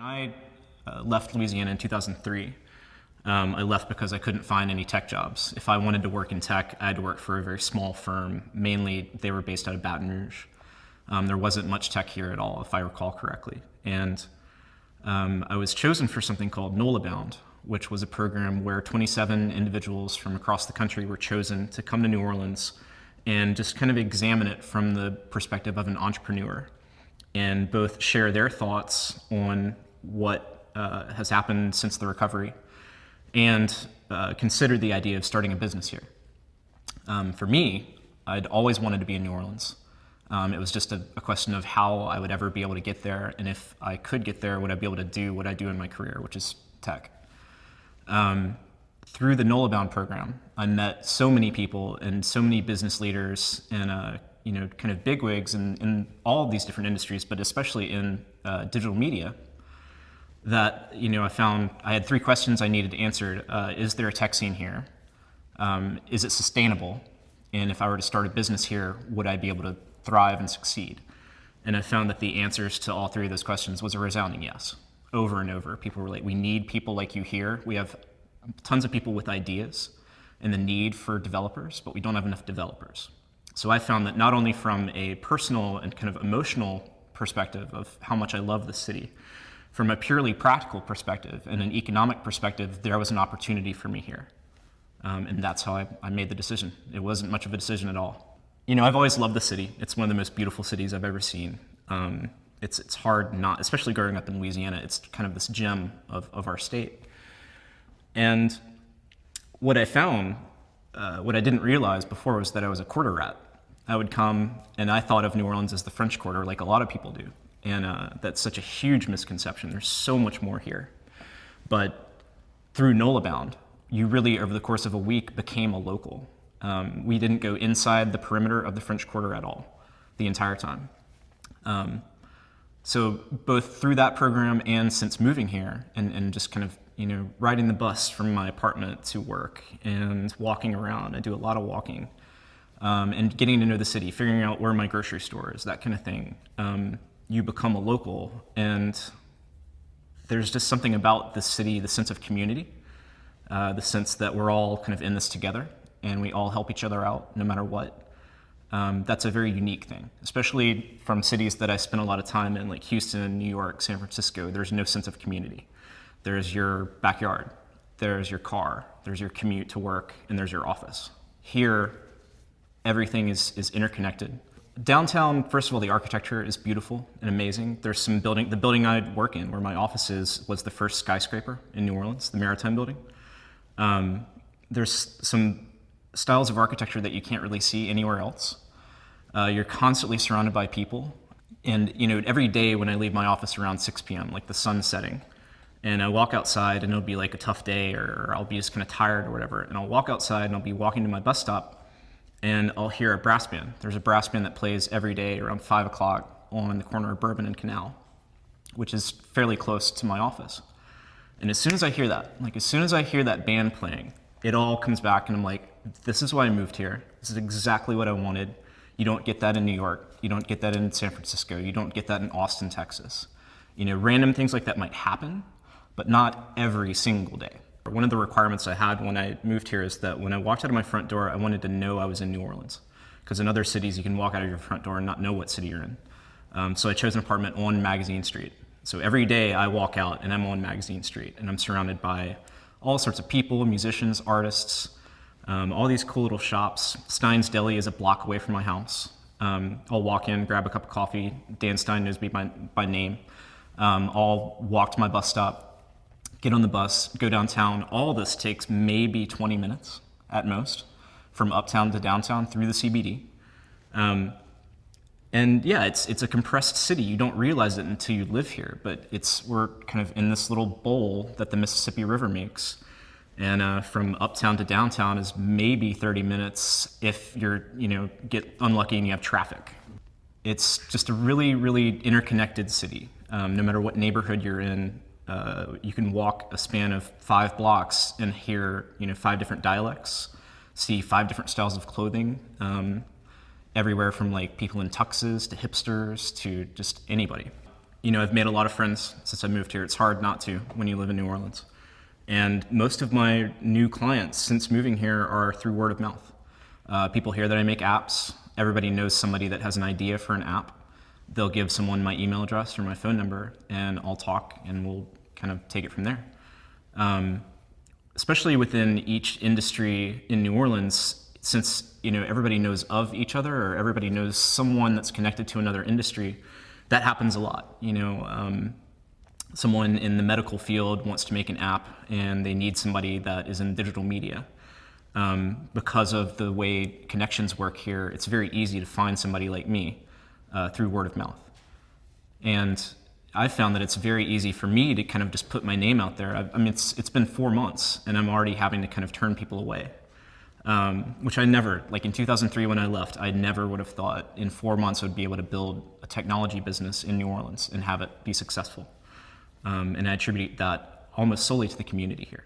I left Louisiana in 2003, I left because I couldn't find any tech jobs. If I wanted to work in tech, I had to work for a very small firm. Mainly, they were based out of Baton Rouge. There wasn't much tech here at all, if I recall correctly. And I was chosen for something called NOLA Bound, which was a program where 27 individuals from across the country were chosen to come to New Orleans and just kind of examine it from the perspective of an entrepreneur and both share their thoughts on what has happened since the recovery and consider the idea of starting a business here. For me, I'd always wanted to be in New Orleans. It was just a question of how I would ever be able to get there, and if I could get there, would I be able to do what I do in my career, which is tech. Through the NOLA Bound program, I met so many people and so many business leaders and kind of bigwigs in all of these different industries, but especially in digital media, that I found I had three questions I needed answered. Is there a tech scene here? Is it sustainable? And if I were to start a business here, would I be able to thrive and succeed? And I found that the answers to all three of those questions was a resounding yes. Over and over, people were like, we need people like you here. We have tons of people with ideas and the need for developers, but we don't have enough developers. So I found that not only from a personal and kind of emotional perspective of how much I love the city, from a purely practical perspective and an economic perspective, there was an opportunity for me here. And that's how I made the decision. It wasn't much of a decision at all. I've always loved the city. It's one of the most beautiful cities I've ever seen. It's hard not, especially growing up in Louisiana, it's kind of this gem of our state. And what I found, what I didn't realize before was that I was a quarter rat. I would come and I thought of New Orleans as the French Quarter, like a lot of people do. And that's such a huge misconception. There's so much more here. But through NOLA Bound, you really, over the course of a week, became a local. We didn't go inside the perimeter of the French Quarter at all, the entire time. So both through that program and since moving here and just kind of, riding the bus from my apartment to work and walking around, I do a lot of walking, and getting to know the city, figuring out where my grocery store is, that kind of thing. You become a local, and there's just something about the city, the sense of community, the sense that we're all kind of in this together and we all help each other out no matter what. That's a very unique thing, especially from cities that I spent a lot of time in, like Houston, New York, San Francisco. There's no sense of community. There's your backyard, there's your car, there's your commute to work, and there's your office. Here, everything is interconnected. Downtown, first of all, the architecture is beautiful and amazing. There's some building, the building I work in, where my office is, was the first skyscraper in New Orleans, the Maritime Building. There's some styles of architecture that you can't really see anywhere else. You're constantly surrounded by people. And every day when I leave my office around 6 p.m., like the sun's setting, and I walk outside and it'll be like a tough day or I'll be just kind of tired or whatever, and I'll walk outside and I'll be walking to my bus stop and I'll hear a brass band. There's a brass band that plays every day around 5 o'clock on the corner of Bourbon and Canal, which is fairly close to my office. And as soon as I hear that band playing, it all comes back and I'm like, this is why I moved here. This is exactly what I wanted. You don't get that in New York. You don't get that in San Francisco. You don't get that in Austin, Texas. Random things like that might happen, but not every single day. One of the requirements I had when I moved here is that when I walked out of my front door, I wanted to know I was in New Orleans. Because in other cities, you can walk out of your front door and not know what city you're in. So I chose an apartment on Magazine Street. So every day I walk out and I'm on Magazine Street and I'm surrounded by all sorts of people, musicians, artists, all these cool little shops. Stein's Deli is a block away from my house. I'll walk in, grab a cup of coffee. Dan Stein knows me by name. I'll walk to my bus stop, get on the bus, go downtown. All this takes maybe 20 minutes at most, from uptown to downtown through the CBD. And yeah, it's a compressed city. You don't realize it until you live here, but we're kind of in this little bowl that the Mississippi River makes. And from uptown to downtown is maybe 30 minutes if get unlucky and you have traffic. It's just a really, really interconnected city. No matter what neighborhood you're in, you can walk a span of 5 blocks and hear 5 different dialects, see 5 different styles of clothing, everywhere from like people in tuxes to hipsters to just anybody. I've made a lot of friends since I moved here. It's hard not to when you live in New Orleans. And most of my new clients since moving here are through word of mouth. People hear that I make apps. Everybody knows somebody that has an idea for an app. They'll give someone my email address or my phone number, and I'll talk, and we'll kind of take it from there. Especially within each industry in New Orleans, since everybody knows of each other, or everybody knows someone that's connected to another industry, that happens a lot. Someone in the medical field wants to make an app and they need somebody that is in digital media. Because of the way connections work here, it's very easy to find somebody like me through word of mouth. And I've found that it's very easy for me to kind of just put my name out there. It's been 4 months and I'm already having to kind of turn people away. Which I never, like in 2003 when I left, I never would have thought in 4 months I would be able to build a technology business in New Orleans and have it be successful. And I attribute that almost solely to the community here.